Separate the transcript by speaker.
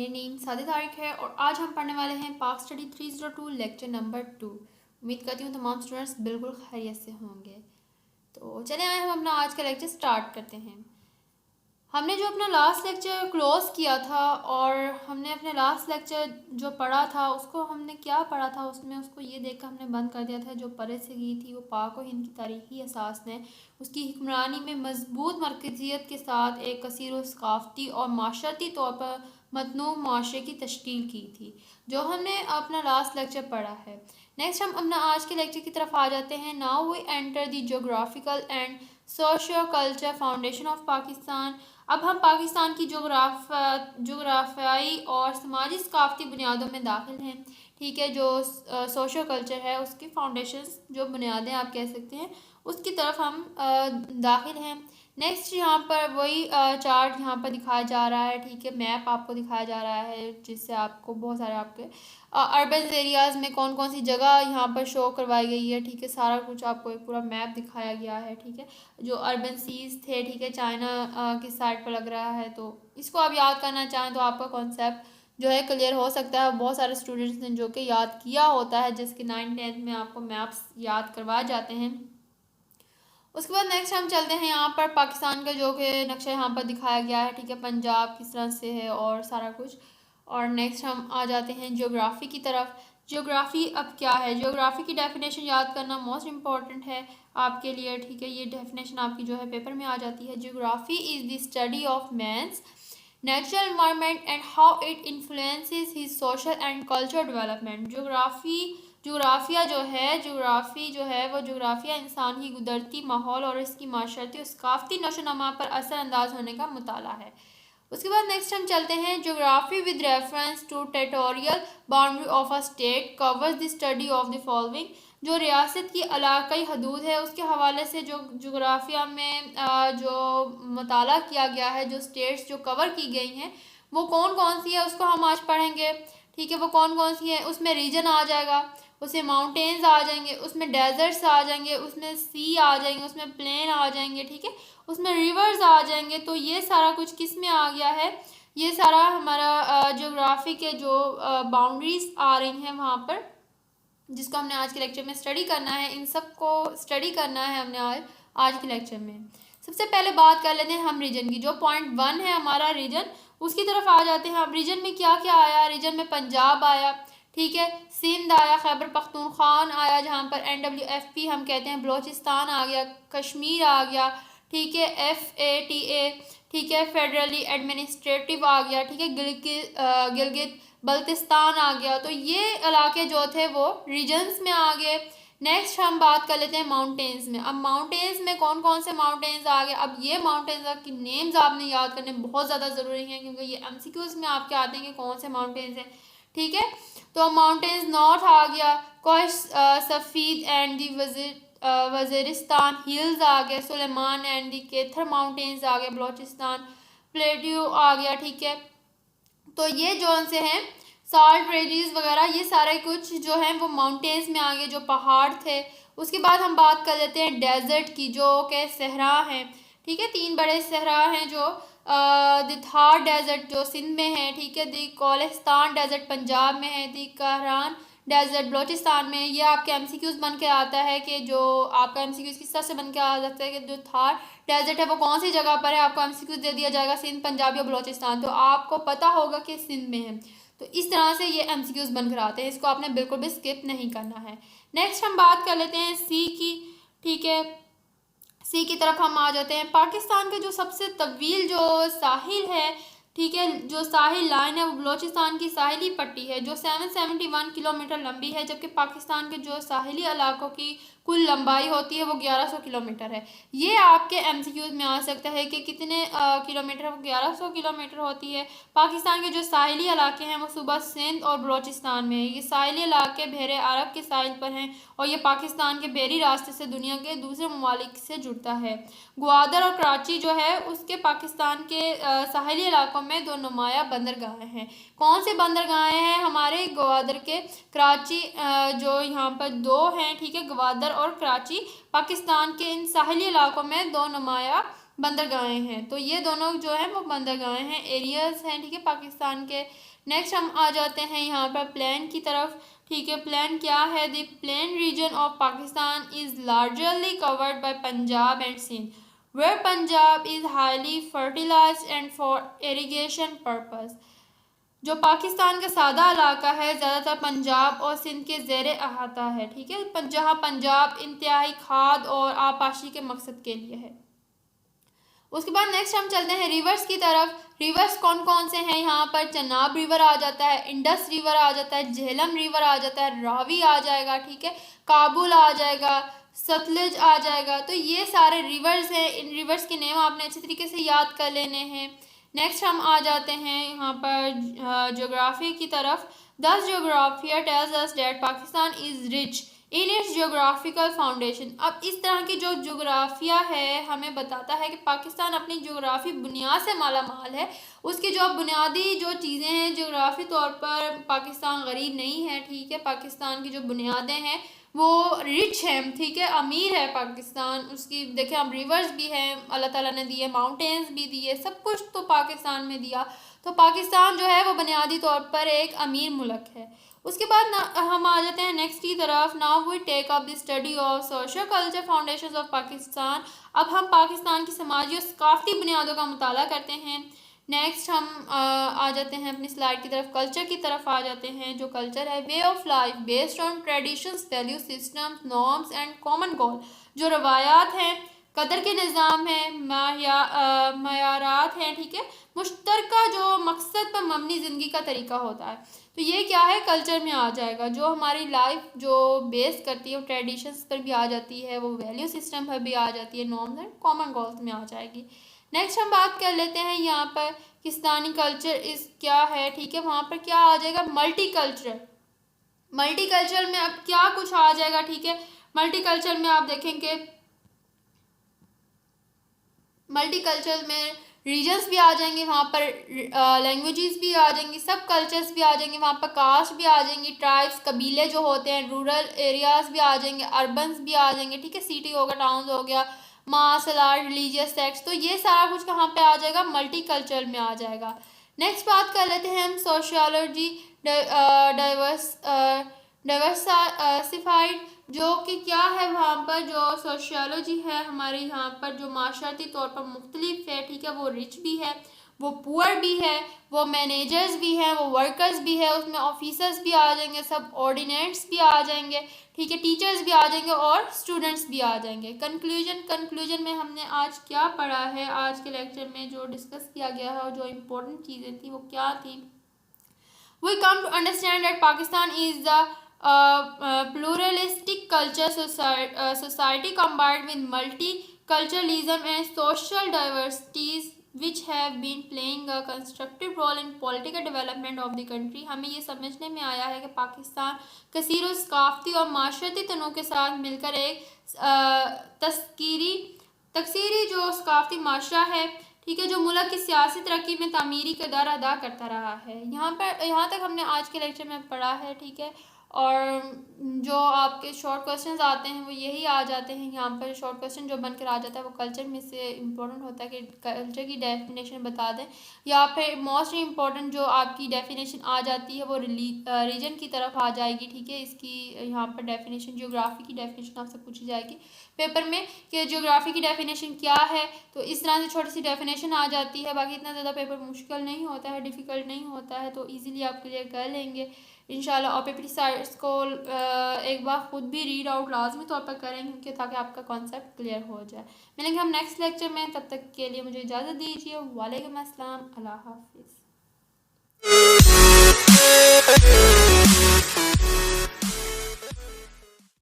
Speaker 1: मेरी नेम सादी तारिक है और आज हम पढ़ने वाले हैं पाक स्टडी 302 लेक्चर नंबर 2। उम्मीद करती हूँ तमाम स्टूडेंट्स बिल्कुल खैरियत से होंगे। तो चले आए हम अपना आज का लेक्चर स्टार्ट करते हैं। हमने जो अपना लास्ट लेक्चर क्लोज़ किया था और हमने अपने लास्ट लेक्चर जो पढ़ा था उसको हमने क्या पढ़ा था, उसमें उसको ये देखकर हमने बंद कर दिया था जो परे से की थी वो पाक व हिंद की तारीख़ी असास ने उसकी हुक्मरानी में मजबूत मरकज़ियत के साथ एक कसीर व सकाफ़ती और माशरती तौर पर मतनू माशरे की तश्कील की थी, जो हमने अपना लास्ट लेक्चर पढ़ा है। नेक्स्ट हम अपना आज के लेक्चर की तरफ आ जाते हैं। Now we enter the geographical and socio culture foundation of Pakistan. अब हम पाकिस्तान की जोग्राफियाई और समाजी सकाफती बुनियादों में दाखिल हैं। ठीक है, जो सोशल कल्चर है उसकी फाउंडेशंस जो बुनियादें आप कह सकते हैं उसकी तरफ हम दाखिल हैं। नेक्स्ट यहाँ पर वही चार्ट यहाँ पर दिखाया जा रहा है। ठीक है, मैप आपको दिखाया जा रहा है जिससे आपको बहुत सारे आपके अर्बन एरियाज़ में कौन कौन सी जगह यहाँ पर शो करवाई गई है। ठीक है, सारा कुछ आपको एक पूरा मैप दिखाया गया है। ठीक है, जो अर्बन सीज थे, ठीक है, चाइना की साइड पर लग रहा है, तो इसको आप याद करना चाहें तो आपका कॉन्सेप्ट जो है क्लियर हो सकता है। बहुत सारे स्टूडेंट्स ने जो कि याद किया होता है, जिसके 9th-10th में आपको मैप्स याद करवाए जाते हैं। उसके बाद नेक्स्ट हम चलते हैं यहाँ पर पाकिस्तान का जो कि नक्शा यहाँ पर दिखाया गया है। ठीक है, पंजाब किस तरह से है और सारा कुछ। और नेक्स्ट हम आ जाते हैं ज्योग्राफी की तरफ। ज्योग्राफी अब क्या है, ज्योग्राफी की डेफिनेशन याद करना मोस्ट इम्पॉर्टेंट है आपके लिए। ठीक है, ये डेफिनेशन आपकी जो है पेपर में आ जाती है। Geography is the study of man's natural environment and how it influences his social and culture development. Geography जो है वो जोग्राफिया इंसान की गुदरती माहौल और इसकी माशरती और सकाफती नशोनमा पर असरअंदाज होने का मुताला है। उसके बाद नेक्स्ट हम चलते हैं। Geography with reference to territorial boundary of a state covers the study of the following. जो रियासत की इलाकाई हदूद है उसके हवाले से जो जोग्राफिया में जो मुताला किया गया है, जो स्टेट्स जो कवर की गई हैं वो कौन कौन सी है उसको हम आज पढ़ेंगे। ठीक है, वो कौन कौन सी है, उसमें रीजन आ जाएगा, उसमें माउंटेन्स आ जाएंगे, उसमें डेजर्ट्स आ जाएंगे, उसमें सी आ जाएंगे, उसमें प्लेन आ जाएंगे। ठीक है, उसमें रिवर्स आ जाएंगे। तो ये सारा कुछ किस में आ गया है, ये सारा हमारा ज्योग्राफी के जो बाउंड्रीज आ रही हैं वहाँ पर, जिसको हमने आज के लेक्चर में स्टडी करना है। इन सब को स्टडी करना है हमने आज के लेक्चर में। सबसे पहले बात कर लेते हैं हम रीजन की। जो पॉइंट 1 है हमारा रीजन, उसकी तरफ आ जाते हैं। अब रीजन में क्या क्या आया, रीजन में पंजाब आया, ठीक है, सिंध आया, खैबर पख्तूनख्वान आया जहाँ पर NWFP हम कहते हैं, बलोचिस्तान आ गया, कश्मीर आ गया, ठीक है, FATA, ठीक है, फेडरली एडमिनिस्ट्रेटिव आ गया, ठीक है, गिलगित बल्तिस्तान आ गया। तो ये इलाके जो थे वो रीजन्स में आ गए। नेक्स्ट हम बात कर लेते हैं माउंटेन्स में। अब माउंटेन्स में कौन कौन से माउंटेन्स आ गए। अब ये माउंटेन्स की नेम्स आपने याद करने बहुत ज़्यादा ज़रूरी हैं क्योंकि ये MCQs में आपके आते हैं कि कौन से माउंटेन्स हैं। ठीक है, तो माउंटेन्स नॉर्थ आ गया, कोश सफ़ीद एंड दी वज़ीरिस्तान हिल्स आ गए, सुलेमान एंड दी केथर माउंटेन्स आ गए, बलोचिस्तान प्लेट्यू आ गया। ठीक है, तो ये जो से हैं साल्ट रेंजेस वगैरह, ये सारे कुछ जो हैं वो माउंटेन्स में आ गए, जो पहाड़ थे। उसके बाद हम बात कर लेते हैं डेजर्ट की, जो कि सहरा हैं। ठीक है, 3 बड़े सहरा हैं, जो द थार डेजर्ट जो सिंध में है, ठीक है, द कोलिस्तान डेजर्ट पंजाब में है, द कहरान डेजर्ट बलोचिस्तान में। ये आपके MCQs बन के आता है कि जो आपका MCQs किस तरह से बन के आ जाता है कि जो थार डेजर्ट है वो कौन सी जगह पर है, आपको MCQs दे दिया जाएगा सिंध, पंजाब या बलोचिस्तान, तो आपको पता होगा कि सिंध में है। तो इस तरह से ये MCQs बनकर आते हैं, इसको आपने बिल्कुल भी स्किप नहीं करना है। नेक्स्ट हम बात कर लेते हैं सी की। ठीक है, सी की तरफ हम आ जाते हैं। पाकिस्तान का जो सबसे तवील जो साहिल है, ठीक है, जो साहिल लाइन है वो बलोचिस्तान की साहिली पट्टी है जो 771 किलोमीटर लंबी है, जबकि पाकिस्तान के जो साहिली इलाकों की कुल लंबाई होती है वो 1100 किलोमीटर है। ये आपके MCQs में आ सकता है कि कितने किलोमीटर, वो 1100 किलोमीटर होती है। पाकिस्तान के जो साहिली इलाके हैं वो सूबा सिंध और बलोचिस्तान में है। ये साहिली इलाके बहरे अरब के साहिल पर हैं और ये पाकिस्तान के बहरी रास्ते से दुनिया के दूसरे ममालिक से जुड़ता है। ग्वादर और कराची जो है उसके पाकिस्तान के साहिली इलाकों में 2 नुमाया बंदरगाहें हैं। कौन से बंदरगाहें हैं हमारे, ग्वादर के, कराची, जो यहाँ पर 2 हैं। ठीक है, ग्वादर और कराची पाकिस्तान के इन साहिली इलाकों में 2 नुमाया बंदरगाहें हैं। तो ये दोनों जो है वो बंदरगाहें हैं, एरियाज हैं, ठीक है, पाकिस्तान के। नेक्स्ट हम आ जाते हैं यहाँ पर प्लेन की तरफ, ठीक है। प्लेन क्या है? The plain region of Pakistan is largely covered by Punjab and Sindh, where Punjab is highly fertilized and for irrigation purpose. जो पाकिस्तान का सादा इलाका है ज़्यादातर पंजाब और सिंध के ज़ेर अहाता है, ठीक है, जहाँ पंजाब इंतहाई खाद और आबादी के मकसद के लिए है। उसके बाद नेक्स्ट हम चलते हैं रिवर्स की तरफ। रिवर्स कौन कौन से हैं यहाँ पर? चनाब रिवर आ जाता है, इंडस रिवर आ जाता है, झेलम रिवर आ जाता है, रावी आ जाएगा, ठीक है, काबुल आ जाएगा, सतलुज आ जाएगा। तो ये सारे रिवर्स हैं। इन रिवर्स के नेम आपने अच्छी तरीके से याद कर लेने हैं। नेक्स्ट हम आ जाते हैं यहाँ पर ज्योग्राफी की तरफ। This geography tells us that Pakistan is rich in its geographical foundation. अब इस तरह की जो ज्योग्राफिया है हमें बताता है कि पाकिस्तान अपनी ज्योग्राफी बुनियाद से माला माल है। उसकी जो बुनियादी जो चीज़ें हैं ज्योग्राफी तौर पर पाकिस्तान गरीब नहीं है, ठीक है। पाकिस्तान की जो बुनियादें हैं वो रिच है, ठीक है, अमीर है पाकिस्तान। उसकी देखिए हम रिवर्स भी हैं अल्लाह ताला ने दिए, माउंटेन्स भी दिए, सब कुछ तो पाकिस्तान में दिया। तो पाकिस्तान जो है वो बुनियादी तौर पर एक अमीर मुल्क है। उसके बाद हम आ जाते हैं नेक्स्ट की तरफ। Now we take up the study of social culture foundations of Pakistan. अब हम पाकिस्तान की समाजी और सकाफती बुनियादों का मुताला करते हैं। नेक्स्ट हम आ जाते हैं अपनी स्लाइड की तरफ, कल्चर की तरफ आ जाते हैं। जो कल्चर है way of life based on traditions, value systems, norms and common goal. जो रवायात हैं, कदर के निज़ाम है, मयारात हैं, ठीक है, मुश्तरका जो मकसद पर मबनी ज़िंदगी का तरीका होता है। तो ये क्या है? कल्चर में आ जाएगा। जो हमारी लाइफ जो बेस करती है वो ट्रेडिशंस पर भी आ जाती है, वो वैल्यू सिस्टम पर भी आ जाती है, नॉर्म्स एंड कॉमन गोल्स में आ जाएगी। नेक्स्ट हम बात कर लेते हैं यहाँ पर किस्तानी कल्चर इस क्या है, ठीक है। वहाँ पर क्या आ जाएगा? Multi cultural. मल्टी कल्चर में अब क्या कुछ आ जाएगा, ठीक है। मल्टी कल्चर में आप देखेंगे मल्टी कल्चर में रीजन्स भी आ जाएंगे, वहाँ पर लैंग्वेजेस भी आ जाएंगी, सब कल्चर्स भी आ जाएंगे, वहाँ पर कास्ट भी आ जाएंगी, ट्राइब्स कबीले जो होते हैं, रूरल एरियाज़ भी आ जाएंगे, अर्बन्स भी आ जाएंगे, ठीक है, सिटी हो गया, टाउन हो गया, मार्शल आर्ट, रिलीजियस सेक्ट्स। तो ये सारा कुछ कहाँ पे आ जाएगा? मल्टी कल्चर में आ जाएगा। नेक्स्ट बात कर लेते हैं हम सोशियोलॉजी डाइवर्सिफाइड, जो कि क्या है वहाँ पर जो सोशियोलॉजी है हमारे यहाँ पर जो माशरती तौर पर मुख्तलिफ है, ठीक है, वो रिच भी है, वो पुअर भी है, वो मैनेजर्स भी हैं, वो वर्कर्स भी है, उसमें ऑफिसर्स भी आ जाएंगे, सब ऑर्डिनेट्स भी आ जाएंगे, ठीक है, टीचर्स भी आ जाएंगे और स्टूडेंट्स भी आ जाएंगे। कंक्लूजन में हमने आज क्या पढ़ा है? आज के लेक्चर में जो डिस्कस किया गया है और जो इम्पोर्टेंट चीज़ें थी वो क्या थी? We come to understand that Pakistan is the pluralistic culture society combined with multiculturalism and social diversities which have been playing a constructive role in political development of the country। हमें ये समझने में आया है कि पाकिस्तान कसीर सकाफती और माशरती तनों के साथ मिलकर एक तकसीरी जो सकाफती माशरा है, ठीक है, जो मुल्क की सियासी तरक्की में तामीरी किरदार अदा करता रहा है। यहाँ तक हमने आज के लेक्चर में पढ़ा है, ठीक है। और जो आपके शॉर्ट क्वेश्चंस आते हैं वो यही आ जाते हैं। यहाँ पर शॉर्ट क्वेश्चन जो बनकर आ जाता है वो कल्चर में से इम्पोर्टेंट होता है कि कल्चर की डेफिनेशन बता दें, या फिर मोस्ट इम्पोर्टेंट जो आपकी डेफिनेशन आ जाती है वो रीजन की तरफ आ जाएगी, ठीक है। इसकी यहाँ पर डेफिनेशन ज्योग्राफी की डेफिनेशन आपसे पूछी जाएगी पेपर में कि ज्योग्राफी की डेफिनेशन क्या है। तो इस तरह से छोटी सी डेफिनेशन आ जाती है, बाकी इतना ज़्यादा पेपर मुश्किल नहीं होता है, डिफ़िकल्ट नहीं होता है, तो ईज़िली आप क्लियर कर लेंगे इंशाल्लाह। और पेपर साइड्स को एक बार खुद भी रीड आउट लाजमी तौर पर करेंगे क्योंकि ताकि आपका कॉन्सेप्ट क्लियर हो जाए। मिलेंगे हम नेक्स्ट लेक्चर में, तब तक के लिए मुझे इजाज़त दीजिए। वालेकुम अस्सलाम, अल्लाह हाफिज़।